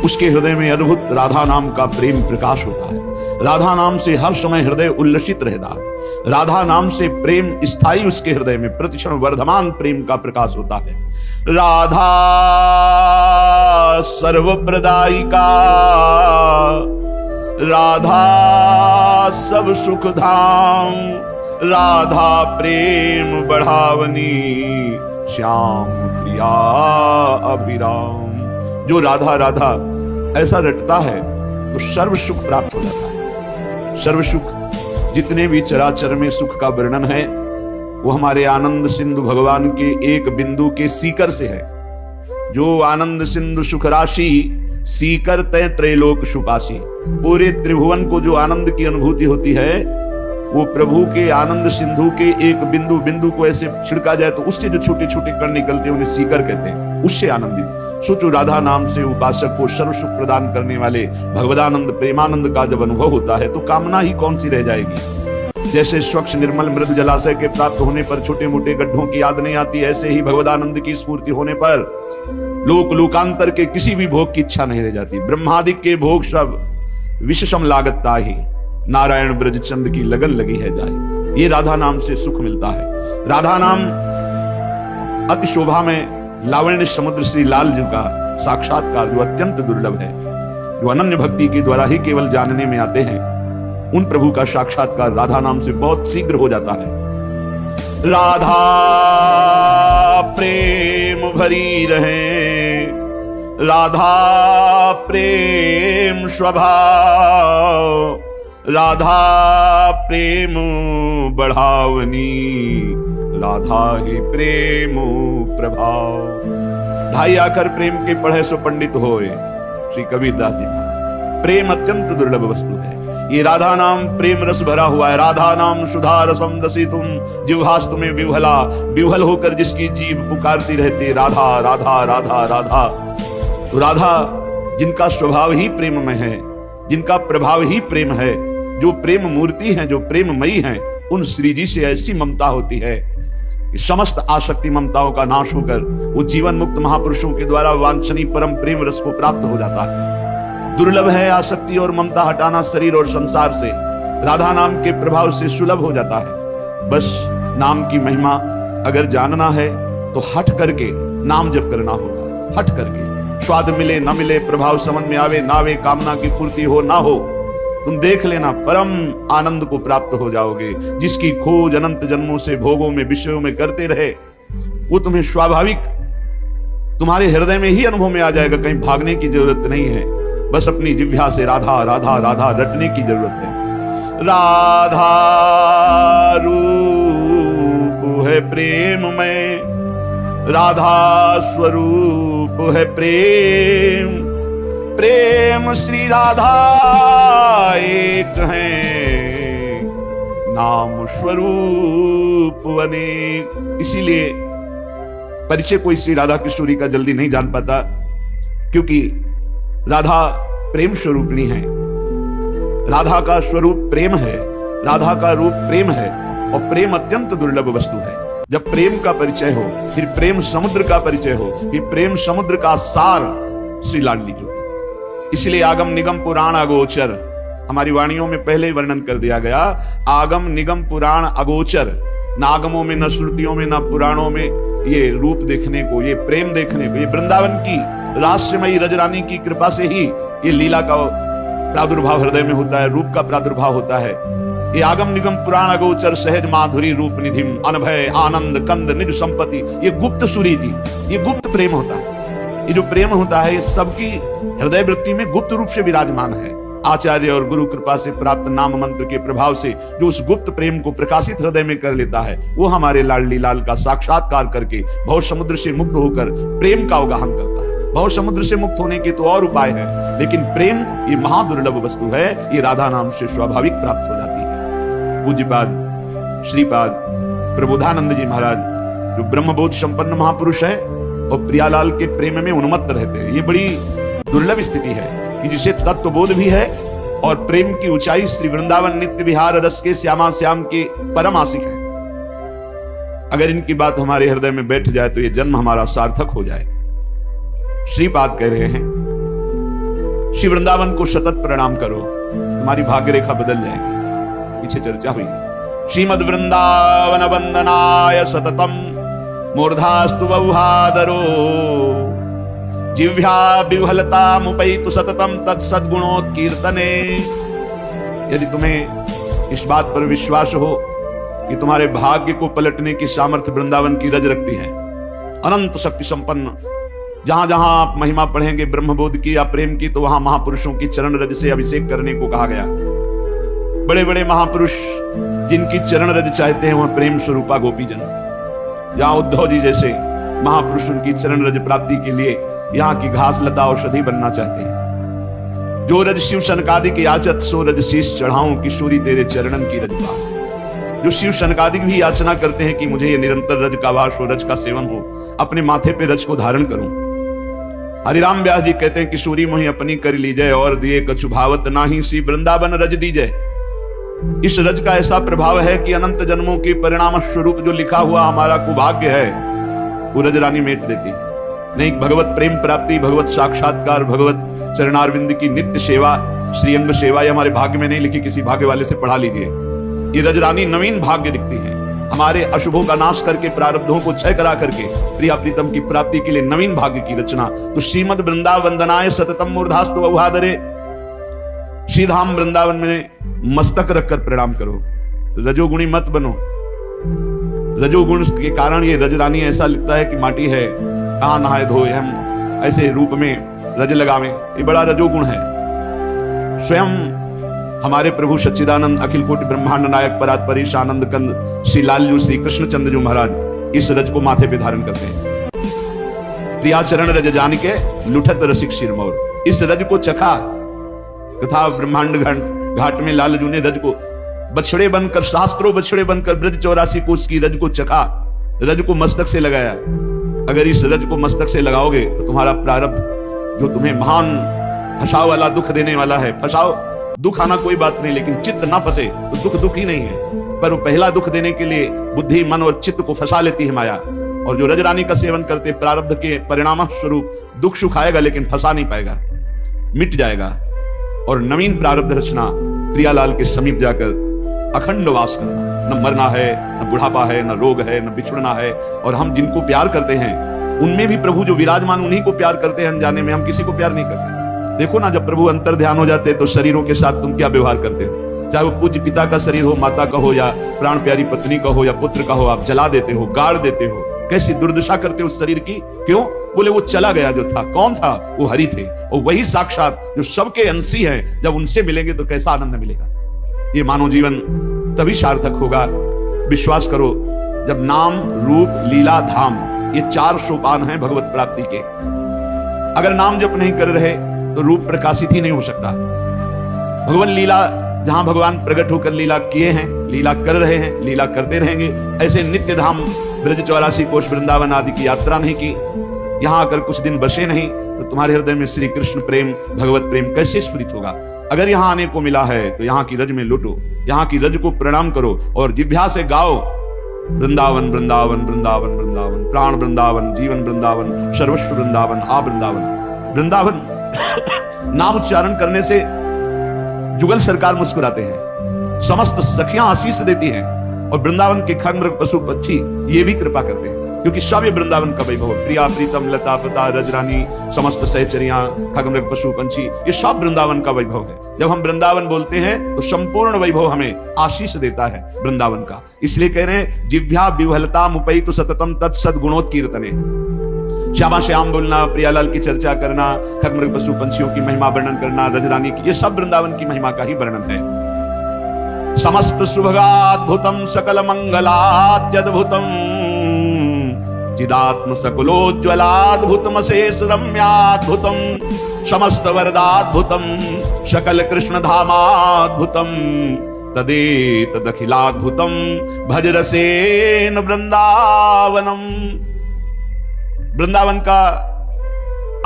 उसके हृदय में अद्भुत राधा नाम का प्रेम प्रकाश होता है। राधा नाम से हर समय हृदय उल्लसित रहता है। राधा नाम से प्रेम स्थायी उसके हृदय में प्रतिक्षण वर्धमान प्रेम का प्रकाश होता है। राधा सर्वप्रदायिका, राधा सब सुख धाम, राधा प्रेम बढ़ावनी, श्याम प्रिया अभिराम। जो राधा राधा ऐसा रटता है तो सर्व सुख प्राप्त हो जाता है। सर्व सुख, जितने भी चराचर में सुख का वर्णन है वो हमारे आनंद सिंधु भगवान के एक बिंदु के सीकर से है। जो आनंद सिंधु सुख राशि सीकर तय त्रैलोक सुपासी। पूरे त्रिभुवन को जो आनंद की अनुभूति होती है वो प्रभु के आनंद सिंधु के एक बिंदु बिंदु को ऐसे छिड़का जाए तो उससे जो छोटे छोटे कण निकलते हैं उन्हें सीकर कहते हैं। उससे आनंदित सोचो, राधा नाम से उपासक को सर्व सुख प्रदान करने वाले भगवदानंद प्रेमानंद का जब अनुभव होता है तो कामना ही कौन सी रह जाएगी। जैसे स्वच्छ निर्मल मृदु जलाशय के प्राप्त होने पर छोटे मोटे गड्ढों की याद नहीं आती, ऐसे ही भगवदानंद की स्फूर्ति होने पर लोक लोकांतर के किसी भी भोग की इच्छा नहीं रह जाती। ब्रह्मादिक के भोग सब विषम लागता ही, नारायण ब्रज चंद की लगन लगी है जाए। ये राधा नाम से सुख मिलता है। राधा नाम अति शोभा में लावण्य समुद्र श्री लाल जी का साक्षात्कार जो अत्यंत दुर्लभ है, जो अनन्य भक्ति के द्वारा ही केवल जानने में आते हैं, उन प्रभु का साक्षात्कार राधा नाम से बहुत शीघ्र हो जाता है। राधा प्रेम भरी रहे, राधा प्रेम स्वभाव, राधा प्रेम बढ़ावनी, राधा ही प्रेम प्रभाव। ढाई आकर प्रेम के पढ़े सो पंडित होए, श्री कबीरदास जी महाराज। प्रेम अत्यंत दुर्लभ वस्तु है। ये राधा नाम प्रेम रस भरा हुआ है। राधा नाम सुधा रसम दसी तुम, जिह्वास तुम्हें विह्वला, विह्वल होकर जिसकी जीव पुकारती रहती राधा राधा राधा राधा। तो राधा जिनका स्वभाव ही प्रेम में है, जिनका प्रभाव ही प्रेम है, जो प्रेम मूर्ति हैं, जो प्रेममयी हैं, उन श्री जी से ऐसी ममता होती है कि समस्त आसक्ति ममताओं का नाश होकर वो जीवन मुक्त महापुरुषों के द्वारा वांछनीय परम प्रेम रस को प्राप्त हो जाता है। दुर्लभ है आसक्ति और ममता हटाना शरीर और संसार से, राधा नाम के प्रभाव से सुलभ हो जाता है। बस नाम की महिमा अगर जानना है तो हट करके नाम जप करना होगा। हट करके स्वाद मिले न मिले, प्रभाव समझ में आवे ना आवे, कामना की पूर्ति हो ना हो, तुम देख लेना परम आनंद को प्राप्त हो जाओगे। जिसकी खोज अनंत जन्मों से भोगों में विषयों में करते रहे, वो तुम्हें स्वाभाविक तुम्हारे हृदय में ही अनुभव में आ जाएगा। कहीं भागने की जरूरत नहीं है, बस अपनी जिह्वा से राधा राधा राधा रटने की जरूरत है। राधा रूप है प्रेम में, राधा स्वरूप है प्रेम, प्रेम श्री राधा एक हैं, नाम स्वरूप अनेक। इसीलिए परिचय कोई श्री राधा किशोरी का जल्दी नहीं जान पाता, क्योंकि राधा प्रेम स्वरूपनी है। राधा का स्वरूप प्रेम है, राधा का रूप प्रेम है, और प्रेम अत्यंत दुर्लभ वस्तु है। जब प्रेम का परिचय हो, फिर प्रेम समुद्र का परिचय हो, फिर प्रेम समुद्र का सार श्री लाडली जो है। इसलिए आगम निगम पुराण अगोचर हमारी वाणियों में पहले ही वर्णन कर दिया गया। आगम निगम पुराण अगोचर, न आगमों में न श्रुतियों में न पुराणों में ये रूप देखने को, ये प्रेम देखने को, ये वृंदावन की रास्यमयी रजरानी की कृपा से ही ये लीला का प्रादुर्भाव हृदय में होता है, रूप का प्रादुर्भाव होता है। ये आगम निगम पुराण अगोचर सहज माधुरी रूप निधिम अनभय आनंद कंद निज संपत्ति, ये गुप्त सुरीति, ये गुप्त प्रेम होता है। ये जो प्रेम होता है ये सबकी हृदय वृत्ति में गुप्त रूप से विराजमान है। आचार्य और गुरु कृपा से प्राप्त नाम मंत्र के प्रभाव से जो उस गुप्त प्रेम को प्रकाशित हृदय में कर लेता है, वो हमारे लाडली लाल का साक्षात्कार करके भव समुद्र से मुक्त होकर प्रेम का अवगाहन करता है। भव समुद्र से मुक्त होने के तो और उपाय है, लेकिन प्रेम ये महादुर्लभ वस्तु है, ये राधा नाम से स्वाभाविक प्राप्त हो जाती है। पूज्यपाद श्रीपाद प्रबोधानंद जी महाराज जो ब्रह्मबोध संपन्न महापुरुष है और प्रियालाल के प्रेम में उन्मत्त रहते हैं। ये बड़ी दुर्लभ स्थिति है कि जिसे तत्वबोध भी है और प्रेम की ऊंचाई श्री वृंदावन नित्य विहार रस के श्यामा श्याम के परम आशिक है। अगर इनकी बात हमारे हृदय में बैठ जाए तो ये जन्म हमारा सार्थक हो जाए। श्रीपाद कह रहे हैं श्री वृंदावन को सतत प्रणाम करो, तुम्हारी भाग्य रेखा बदल जाएगी। पीछे चर्चा हुई। श्रीमद वृंदावन वंदनाय सततम मूर्धास्तु बहुहादरो जिह्वा विह्वलतामुपैतु सततम तत्सद्गुणोत्कीर्तने। यदि तुम्हें इस बात पर विश्वास हो कि तुम्हारे भाग्य को पलटने की सामर्थ्य वृंदावन की रज रखती है, अनंत शक्ति संपन्न, जहां जहां आप महिमा पढ़ेंगे ब्रह्मबोध की या प्रेम की, तो वहां महापुरुषों की चरण रज से अभिषेक करने को कहा गया। बड़े बड़े महापुरुष जिनकी चरण रज चाहते हैं वह प्रेम स्वरूपा गोपीजन। यहाँ उद्धव जी जैसे महापुरुष उनकी चरण रज प्राप्ति के लिए यहाँ की घास लता औषधि बनना चाहते हैं। जो रज शिव सनकादिक याचत सो रज शीश चढ़ाऊं किशोरी तेरे चरणन की रज पा। जो शिव सनकादिक भी याचना करते हैं कि मुझे ये निरंतर रज का वास हो, रज का सेवन हो, अपने माथे पे रज को धारण करूं। हरिराम व्यास जी कहते हैं किशोरी मोहि अपनी कर लीजय और दिए कछु भावत नाही सी वृंदावन रज दीजय। इस रज का ऐसा प्रभाव है कि अनंत जन्मों के परिणाम स्वरूप जो लिखा हुआ हमारा कुभाग्य है वो रज रानी मेट देती है। नहीं, भगवत प्रेम प्राप्ति, भगवत साक्षात्कार, भगवत चरणारविंद की नित्य सेवा, श्रीअंग सेवा, ये हमारे भाग्य में नहीं लिखी, किसी भाग्य वाले से पढ़ा लीजिए। ये रज रानी नवीन भाग्य लिखती है, हमारे अशुभों का नाश करके, प्रारब्धों को क्षय करा करके प्रिया प्रीतम की प्राप्ति के लिए नवीन भाग्य की रचना। तो श्रीमद वृंदावंदनाय सततम मूर्धास्तु बहुहादरे। श्रीधाम वृंदावन में मस्तक रखकर प्रणाम करो, रजोगुणी मत बनो। रजोगुण के कारण ये रज रानी ऐसा लगता है कि माटी है, कहां नहाए धोए हम, ऐसे रूप में रज लगावे, ये बड़ा रजोगुण है। स्वयं हमारे प्रभु सच्चिदानंद अखिल कोटि ब्रह्मांड नायक परात परेश आनंद कंद श्री लालजू श्री कृष्ण चंद्र जी महाराज इस रज को माथे पे धारण करते हैं। प्रियाचरण रज जान के लुठत रसिक शिरमौर। इस रज को चखा कथा ब्रह्मांड घाट में लालजू ने रज को बछड़े बनकर, शास्त्रों बछड़े बनकर ब्रज 84 कोस की रज को चखा, रज को मस्तक से लगाया। अगर इस रज को मस्तक से लगाओगे तो तुम्हारा प्रारब्ध जो तुम्हें महान फसाव वाला दुख देने वाला है, फसाव दुख आना कोई बात नहीं, लेकिन चित्त ना फंसे तो दुख दुख ही नहीं है, पर वो पहला दुख देने के लिए बुद्धि मन और चित्त को फंसा लेती है माया। और जो रजरानी का सेवन करते प्रारब्ध के परिणाम स्वरूप दुख सुख आएगा लेकिन फंसा नहीं पाएगा, मिट जाएगा। और नवीन प्रारब्ध रचना प्रियालाल के समीप जाकर अखंड वास करना। न मरना है, न बुढ़ापा है, न रोग है, न बिछड़ना है। और हम जिनको प्यार करते हैं उनमें भी प्रभु जो विराजमान उन्हीं को प्यार करते हैं, अनजाने में हम किसी को प्यार नहीं करते। देखो ना, जब प्रभु अंतर ध्यान हो जाते तो शरीरों के साथ तुम क्या व्यवहार करते हो, चाहे वो पूज्य पिता का शरीर हो, माता का हो, या प्राण प्यारी पत्नी का हो, या पुत्र का हो, आप जला देते हो, गाड़ देते हो। कैसी दुर्दशा करते हो उस शरीर की। क्यों? बोले वो चला गया जो था। कौन था? वो हरि थे, और वही साक्षात जो सबके अंशी हैं, जब उनसे मिलेंगे तो कैसा आनंद मिलेगा। ये मानव जीवन तभी सार्थक होगा। विश्वास करो, जब नाम रूप लीला धाम ये 4 सोपान हैं भगवत प्राप्ति के, अगर नाम जप नहीं कर रहे तो रूप प्रकाशित ही नहीं हो सकता। भगवान लीला, जहां भगवान प्रकट होकर लीला किए हैं, लीला कर रहे हैं, लीला करते रहेंगे। ऐसे नित्य धाम ब्रज 84 कोष वृंदावन आदि की यात्रा नहीं की, यहां आकर कुछ दिन बसे नहीं, तो तुम्हारे हृदय में श्री कृष्ण प्रेम, भगवत प्रेम कैसे स्फुरित होगा। अगर यहां आने को मिला है तो यहां की रज में लुटो, यहां की रज को प्रणाम करो और जिह्वा से गाओ, वृंदावन वृंदावन वृंदावन वृंदावन, प्राण वृंदावन, जीवन वृंदावन, सर्वस्व वृंदावन, आ वृंदावन। वृंदावन नाम उच्चारण करने से जुगल सरकार मुस्कुराते हैं, समस्त सखियां आशीष देती हैं, और वृंदावन के खग मृग पशु पक्षी ये भी कृपा करते हैं, क्योंकि सब ये वृंदावन का वैभव। प्रिया प्रीतम लता पता रजरानी, समस्त सहचरियां, खग मृग पशु पंछी, ये सब वृंदावन का वैभव है। जब हम वृंदावन बोलते हैं तो संपूर्ण वैभव हमें आशीष देता है वृंदावन का। इसलिए कह रहे हैं जिह्वा विह्वलता मुपैतु सततम तत्सद गुणोत्कीर्तने। श्यामा श्याम बोलना, प्रियालाल की चर्चा करना, खग मृग पशु पंछियों की महिमा वर्णन करना, रजरानी की, ये सब वृंदावन की महिमा का ही वर्णन है। समस्त सुभगाद्भुतम सकल मंगलाद्यद्भुतम चिदात्म सकुलोज्ज्वलाद्भुतम अशेष रम्याद्भुतम समस्त वरदाद्भुतम सकल कृष्ण धामाद्भुतम तदेतदखिलाद्भुतम भज रसेन वृंदावनम। वृंदावन का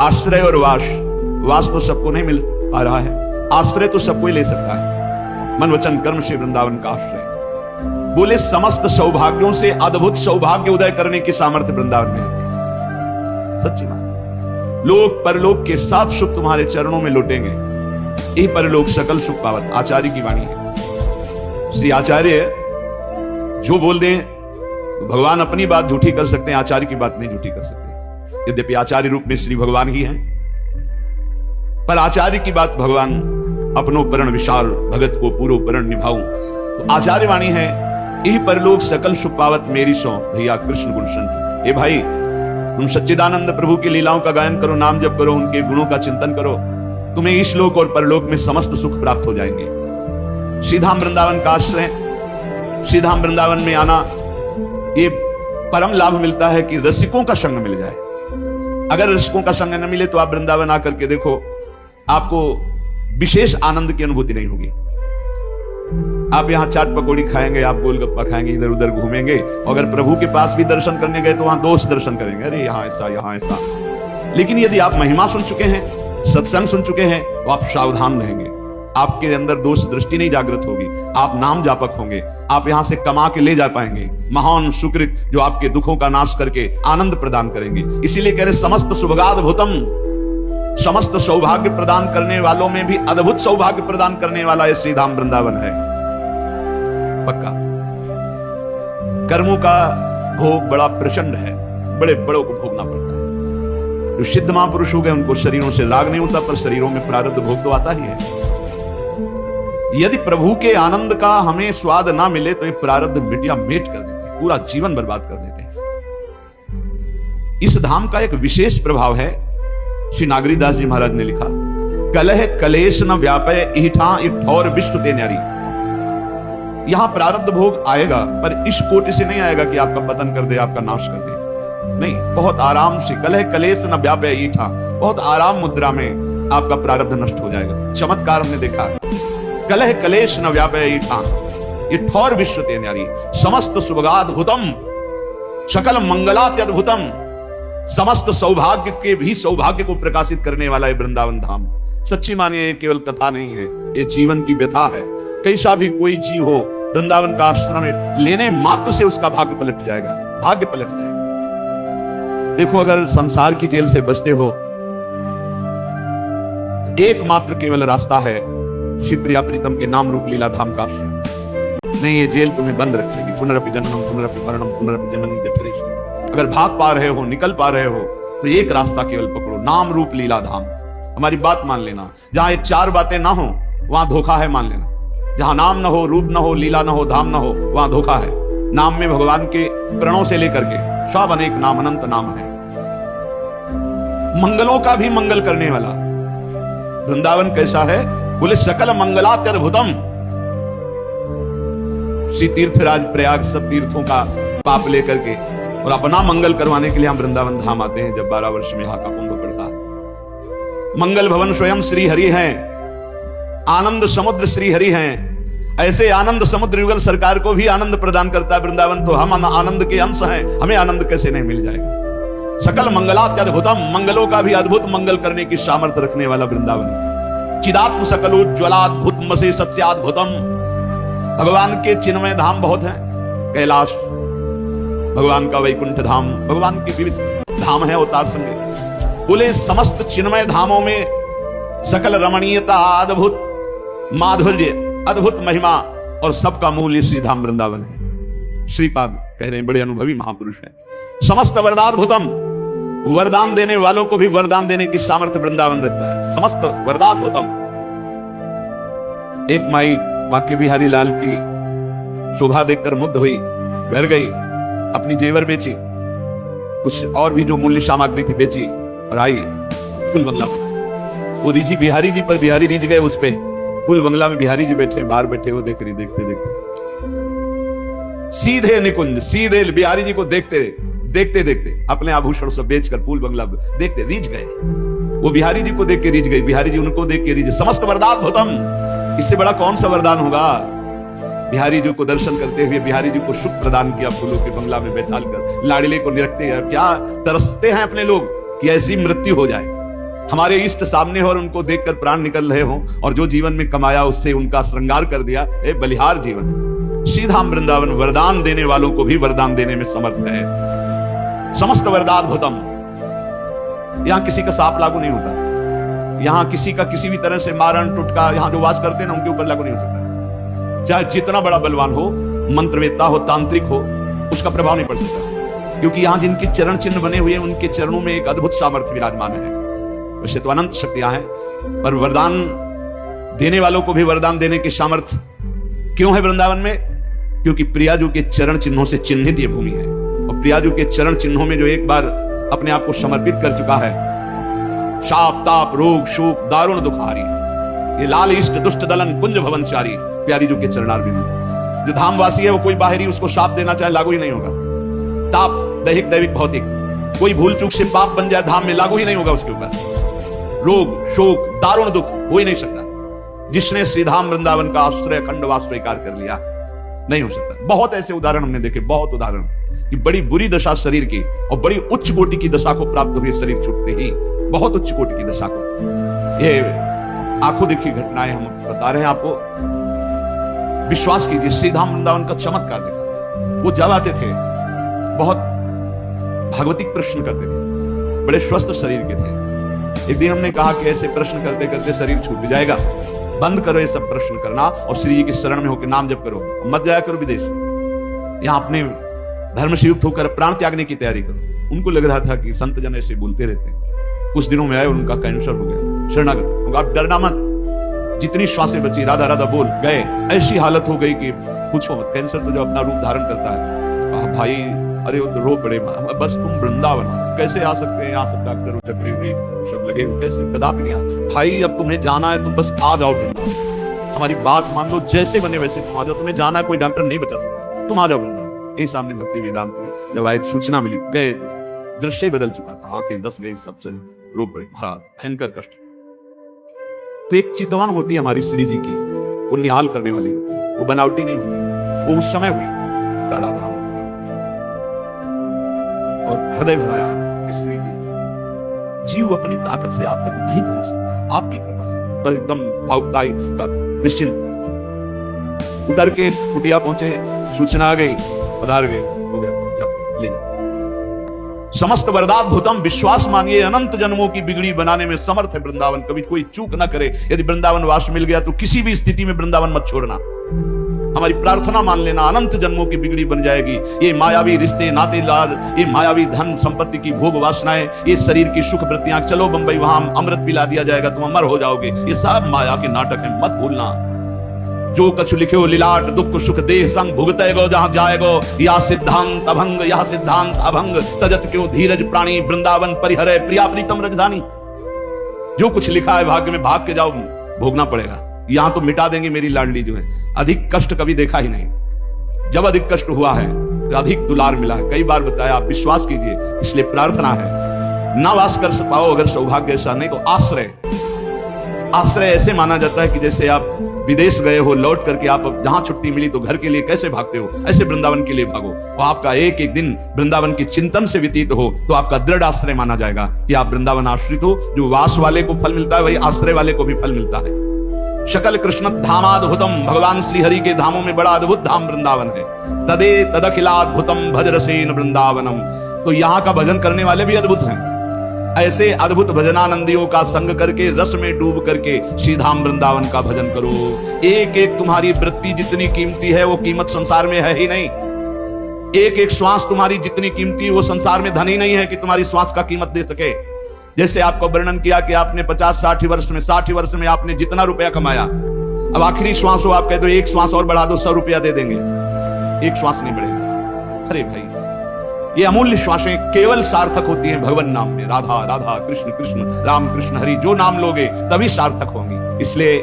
आश्रय और वास तो सबको नहीं मिल पा रहा है, आश्रय तो सबको ही ले सकता है। मन वचन कर्म से वृंदावन का आश्रय। बोले समस्त सौभाग्यों से अद्भुत सौभाग्य उदय करने की सामर्थ्य वृंदावन में है। सच्ची बात। लोक परलोक के सब सुख तुम्हारे चरणों में लौटेंगे। यही परलोक सकल सुख पावत आचार्य की वाणी है। श्री आचार्य जो बोल दें, भगवान अपनी बात झूठी कर सकते हैं, आचार्य की बात नहीं झूठी कर सकते। यद्यपि आचार्य रूप में श्री भगवान ही हैं, पर आचार्य की बात भगवान अपनो परण विशाल भगत को पूरो परण निभाऊं। तो आचार्य वाणी है, यही परलोक सकल सुख पावत मेरी सो भैया कृष्ण गुण संत। ए भाई, तुम सच्चिदानंद प्रभु की लीलाओं का गायन करो, नाम जप करो, उनके गुणों का चिंतन करो, तुम्हें इस लोक और परलोक में समस्त सुख प्राप्त हो जाएंगे। सीधाम वृंदावन का आश्रय, सीधाम वृंदावन में आना, ये परम लाभ मिलता है कि रसिकों का संग मिल जाए। अगर रसिकों का संग न मिले तो आप वृंदावन आकर के देखो, आपको विशेष आनंद की अनुभूति नहीं होगी। आप यहां चाट पकौड़ी खाएंगे, आप गोलगप्पा खाएंगे, इधर उधर घूमेंगे, अगर प्रभु के पास भी दर्शन करने गए तो वहां दोस्त दर्शन करेंगे, अरे यहां ऐसा यहां ऐसा। लेकिन यदि आप महिमा सुन चुके हैं, सत्संग सुन चुके हैं, तो आप सावधान रहेंगे, आपके अंदर दोष दृष्टि नहीं जागृत होगी, आप नाम जापक होंगे, आप यहां से कमा के ले जा पाएंगे महान सुकृत जो आपके दुखों का नाश करके आनंद प्रदान करेंगे। इसीलिए कह रहे समस्त सुभगाद्भुतम, समस्त सौभाग्य प्रदान करने वालों में भी अद्भुत सौभाग्य प्रदान करने वाला ये श्रीधाम वृंदावन है। पक्का कर्मों का भोग बड़ा प्रचंड है, बड़े बड़ों को भोगना पड़ता है। जो सिद्ध महापुरुष हो गए उनको शरीरों से राग नहीं होता, पर शरीरों में प्रारब्ध भोग तो आता ही है। यदि प्रभु के आनंद का हमें स्वाद ना मिले तो ये प्रारब्ध मिटिया मेट कर देते हैं, पूरा जीवन बर्बाद कर देते हैं। इस धाम का एक विशेष प्रभाव है, श्री नागरीदास जी महाराज ने लिखा, कलह कलेश न व्यापय इठा इठौर विश्व ते न्यारी। यहां प्रारब्ध भोग आएगा, पर इस कोटि से नहीं आएगा कि आपका पतन कर दे, आपका नाश कर दे, नहीं, बहुत आराम से। कलह कलेश न व्यापय ईठा, बहुत आराम मुद्रा में आपका प्रारब्ध नष्ट हो जाएगा। चमत्कार हमने देखा, कलह कलेश न व्यापय ईठा इठौर विश्व ते न्यारी, समस्त सुभगाद्भुतम सकल मंगलात्यद्भुतम, समस्त सौभाग्य के भी सौभाग्य को प्रकाशित करने वाला है वृंदावन धाम। सच्ची मानिए, ये केवल कथा नहीं है, ये जीवन की व्यथा है। कैसा भी कोई जीव हो, वृंदावन का आश्रम लेने मात्र से उसका भाग्य पलट जाएगा, भाग्य पलट जाएगा। देखो, अगर संसार की जेल से बचते हो, एकमात्र केवल रास्ता है शिवप्रिया प्रीतम के नाम रूप लीला धाम का आश्रय। नहीं, ये जेल तुम्हें बंद रखेगी। पुनरपि जननम पुनरपि मरणम पुनरपि जननी जठरेश। अगर भाग पा रहे हो, निकल पा रहे हो, तो एक रास्ता केवल पकड़ो, नाम रूप लीला धाम। हमारी बात मान लेना, जहां ये चार बातें ना हो वहां धोखा है, मान लेना। जहां नाम न हो, रूप न हो, लीला न हो, धाम न हो, वहां धोखा है। नाम में भगवान के प्रणों से लेकर के सब अनेक नाम, अनंत नाम है। मंगलों का भी मंगल करने वाला वृंदावन कैसा है? बोले सकल मंगलात्यद्भुतम। श्री तीर्थराज प्रयाग सब तीर्थों का पाप लेकर के और अपना मंगल करवाने के लिए हम वृंदावन धाम आते हैं जब 12 वर्ष में यहाँ का कुंभ पड़ता है। मंगल भवन स्वयं श्री हरि हैं, आनंद समुद्र श्री हरि हैं। ऐसे आनंद समुद्र युगल सरकार को भी आनंद प्रदान करता है वृंदावन, तो हम आनंद के अंश हैं, हमें आनंद कैसे नहीं मिल जाएगा? सकल मंगलात्यद्भुतम, मंगलों का भी अद्भुत मंगल करने की सामर्थ्य रखने वाला वृंदावन। चिदात्म सकलोज्ज्वलाद्भुत मसे सत्याद्भुतम। भगवान के चिन्मय धाम बहुत हैं, कैलाश भगवान का, वैकुंठ धाम भगवान के विविध धाम है, अवतार संगे। बोले समस्त चिन्मय धामों में सकल रमणीयता, अद्भुत माधुर्य, अद्भुत महिमा और सबका मूल श्री धाम वृंदावन है। श्रीपाद कह रहे हैं, बड़े अनुभवी महापुरुष हैं। समस्त वरदाद्भुतम, वरदान देने वालों को भी वरदान देने की सामर्थ्य वृंदावन रखता है। समस्त वरदाद्भुतम। एक माई बांके बिहारी लाल की शोभा देखकर मुग्ध हुई, घर गई, अपनी जेवर बेची, कुछ और भी जो मूल्य सामग्री थी बेची और आई फूल बंगला। वो रिझी बिहारी जी पर, बिहारी रिझ गए उस पे। फूल बंगला में बिहारी जी बैठे, बाहर बैठे, वो देख रही, देखते देखते सीधे निकुंज, सीधे बिहारी जी को देखते देखते देखते अपने आभूषण सब बेचकर फूल बंगला देखते रीझ गए। वो बिहारी जी को देख के रीझ गई, बिहारी जी उनको देख के रीझ। समस्त वरदाद्भुतम, इससे बड़ा कौन सा वरदान होगा? बिहारी जी को दर्शन करते हुए बिहारी जी को सुख प्रदान किया, फूलों के बंगला में बैठाल कर लाडले को निरखते हैं। क्या तरसते हैं अपने लोग कि ऐसी मृत्यु हो जाए, हमारे इष्ट सामने हो और उनको देखकर प्राण निकल रहे हो, और जो जीवन में कमाया उससे उनका श्रृंगार कर दिया। ए बलिहार जीवन। श्रीधाम वृंदावन वरदान देने वालों को भी वरदान देने में समर्थ है। समस्त वरदाद्भुतम। यहां किसी का साप लागू नहीं होता, यहां किसी का किसी भी तरह से मारण टुटका, यहां जो वास करते हैं ना उनके ऊपर लागू नहीं हो सकता। चाहे जितना बड़ा बलवान हो, मंत्रवेत्ता हो, तांत्रिक हो, उसका प्रभाव नहीं पड़ सकता, क्योंकि यहां जिनके चरण चिन्ह बने हुए हैं उनके चरणों में एक अद्भुत सामर्थ्य विराजमान है। वैसे तो अनंत शक्तियां हैं, पर वरदान देने वालों को भी वरदान देने की सामर्थ्य क्यों है वृंदावन में? क्योंकि प्रियाजू के चरण चिन्हों से चिन्हित ये भूमि है, और प्रियाजू के चरण चिन्हों में जो एक बार अपने आप को समर्पित कर चुका है, शाप ताप रोग शोक दारुण दुखारी, ये लाल इष्ट दुष्ट दलन कुंज भवनचारी प्यारी जू के चरणारविंद। जो धामवासी है वो कोई बाहरी उसको शाप देना चाहे लागू ही नहीं होगा। ताप दैहिक दैविक भौतिक, कोई भूल चूक से पाप बन जाए धाम में लागू ही नहीं होगा उसके ऊपर। रोग शोक दारुण दुख हो ही नहीं सकता। जिसने श्रीधाम वृंदावन का आश्रय अखंडवास स्वीकार कर लिया, नहीं हो सकता। बहुत ऐसे उदाहरण हमने देखे, बहुत उदाहरण कि बड़ी बुरी दशा शरीर की और बड़ी उच्च कोटि की दशा को प्राप्त हुई, शरीर छूटते ही बहुत उच्च कोटि की दशा को। ये आंखों देखी घटनाएं हम बता रहे हैं आपको। विश्वास कीजिए, श्रीधाम वृंदावन का चमत्कार देखा। वो जब आते थे बहुत भागवतिक प्रश्न करते थे, बड़े स्वस्थ शरीर के थे। एक दिन हमने कहा कि ऐसे प्रश्न करते करते शरीर छूट जाएगा, बंद करो ये सब प्रश्न करना और श्री जी की शरण में होकर नाम जप करो, मत जाया करो विदेश। यहां अपने धर्म से युक्त होकर प्राण त्यागने की तैयारी करो। उनको लग रहा था कि संत जन ऐसे बोलते रहते हैं। कुछ दिनों में आए, उनका कैंसर हो गया, शरणागत। आप डरना मत, जितनी श्वासें बची राधा राधा बोल गए। ऐसी हालत हो गई कि पूछो मत। कैंसर तो जो अपना रूप धारण करता है। कहा भाई अरे रो पड़े, बस तुम वृंदावन कैसे आ सकते हैं? यहाँ सब डॉक्टर चक्री हुई सब लगे, कैसे कदापि नहीं आ भाई। अब तुम्हें जाना है तो बस आ जाओ वृंदावन, हमारी बात मान लो, जैसे बने वैसे तुम आ जाओ। तुम्हें जाना है, कोई डॉक्टर नहीं बचा सकता, तुम आ जाओ वृंदावन। यही सामने भक्ति वेदांत में जब आए सूचना मिली, गए, दृश्य बदल चुका था, आंखें दस गई, सबसे रो पड़े, हाँ भयंकर कष्ट। तो एक चितवन होती है हमारी श्री जी की, वो निहाल करने वाली होती है, वो बनावटी नहीं हुई, वो उस समय हुई और हृदय भराया श्री जी। जीव अपनी ताकत से आप तक नहीं पहुंच सकता, आपकी कृपा से। पर एकदम भावुकताई निश्चिंत उतर के कुटिया पहुंचे, सूचना आ गई, पधार गए, हो गया, जब ले समस्त वरदाद्भुतम। विश्वास मानिए, अनंत जन्मों की बिगड़ी बनाने में समर्थ है वृंदावन। कभी कोई चूक ना करे। यदि वृंदावन वास मिल गया तो किसी भी स्थिति में वृंदावन मत छोड़ना। हमारी प्रार्थना मान लेना, अनंत जन्मों की बिगड़ी बन जाएगी। ये मायावी रिश्ते नाते लाल, ये मायावी धन संपत्ति की भोग वासनाएं, ये शरीर की सुख वृत्तियां, चलो बंबई वहां अमृत पिला दिया जाएगा, तुम अमर हो जाओगे, ये सब माया के नाटक है, मत भूलना। जो कछु लिखे हो लिलाट दुख सुख देह संग भुगते गो जहां जाएगो, या सिद्धांत अभंग या सिद्धांत अभंग, तजत क्यों धीरज प्राणी वृंदावन परिहरे प्रिया प्रीतम राजधानी। जो कुछ लिखा है भाग्य में, भाग के जाओ, भोगना पड़ेगा। यहां तो मिटा देंगे मेरी लाडली जो है। अधिक कष्ट कभी देखा ही नहीं। जब अधिक कष्ट हुआ है तो अधिक दुलार मिला है। कई बार बताया, आप विश्वास कीजिए, इसलिए प्रार्थना है ना वास कर पाओ अगर सौभाग्य ऐसा नहीं तो आश्रय। आश्रय ऐसे माना जाता है कि जैसे आप विदेश गए हो, लौट करके आप जहां छुट्टी मिली तो घर के लिए कैसे भागते हो, ऐसे वृंदावन के लिए भागो। तो आपका एक एक दिन वृंदावन के चिंतन से व्यतीत हो तो आपका दृढ़ आश्रय माना जाएगा कि आप वृंदावन आश्रित हो। जो वास वाले को फल मिलता है वही आश्रय वाले को भी फल मिलता है। शकल कृष्ण धामाद्भुतम, भगवान श्री हरि के धामों में बड़ा अद्भुत धाम वृंदावन है। तदे तदखिलाद्भुतम भज रसेन वृंदावनम। तो यहाँ का भजन करने वाले भी अद्भुत हैं। ऐसे अद्भुत भजनानंदियों का संग करके, रस में डूब करके श्रीधाम वृंदावन का भजन करो। एक एक तुम्हारी वृत्ति जितनी कीमती है वो कीमत संसार में है ही नहीं। एक एक श्वास तुम्हारी जितनी कीमती है वो संसार में धन ही नहीं है कि तुम्हारी श्वास का कीमत दे सके। जैसे आपको वर्णन किया कि आपने 50-60 वर्ष में, 60 वर्ष में आपने जितना रुपया कमाया, अब आखिरी श्वास हो, आप कहते हो एक श्वास और बढ़ा दो, 100 रुपया दे देंगे। एक श्वास नहीं बढ़ेगा। अरे भाई, ये अमूल्य श्वासें केवल सार्थक होती हैं भगवान नाम में। राधा राधा कृष्ण कृष्ण राम कृष्ण हरि, जो नाम लोगे तभी सार्थक होंगी। इसलिए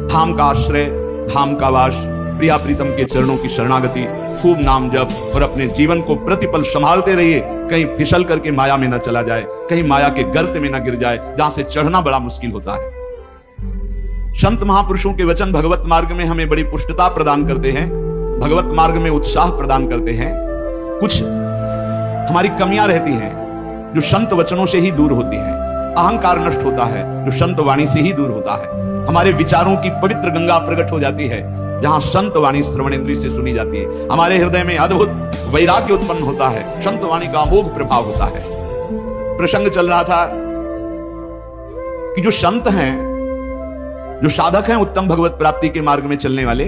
धाम का आश्रय, धाम का वास, प्रिया प्रीतम के चरणों की शरणागति, खूब नाम जप और अपने जीवन को प्रतिपल संभालते रहिए। कहीं फिसल करके माया में न चला जाए, कहीं माया के गर्त में न गिर जाए जहां से चढ़ना बड़ा मुश्किल होता है। संत महापुरुषों के वचन भगवत मार्ग में हमें बड़ी पुष्टता प्रदान करते हैं, भगवत मार्ग में उत्साह प्रदान करते हैं। कुछ हमारी कमियां रहती हैं जो संत वचनों से ही दूर होती हैं। अहंकार नष्ट होता है जो संत वाणी से ही दूर होता है। हमारे विचारों की पवित्र गंगा प्रकट हो जाती है जहां संत वाणी श्रवणेंद्रिय से सुनी जाती है। हमारे हृदय में अद्भुत वैराग्य उत्पन्न होता है, संत वाणी का अमोघ प्रभाव होता है। प्रसंग चल रहा था कि जो संत हैं, जो साधक हैं उत्तम भगवत प्राप्ति के मार्ग में चलने वाले,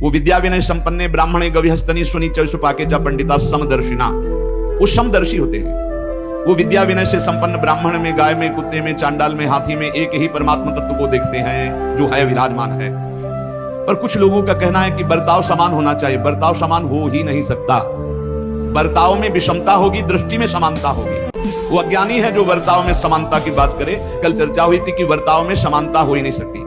वो विद्या विनय संपन्ने ब्राह्मणे गविहस्तनी सुनी चौसुपाके चा पंडिता समदर्शिना, वो समदर्शी होते हैं। वो विद्या विनय से संपन्न ब्राह्मण में, गाय में, कुत्ते में, चांडाल में, हाथी में एक ही परमात्मा तत्व को देखते हैं जो है विराजमान है। पर कुछ लोगों का कहना है कि बर्ताव समान होना चाहिए। बर्ताव समान हो ही नहीं सकता। बर्ताव में विषमता होगी, दृष्टि में समानता होगी। वो अज्ञानी है जो बर्ताव में समानता की बात करे। कल चर्चा हुई थी कि बर्ताव में समानता हो ही नहीं सकती।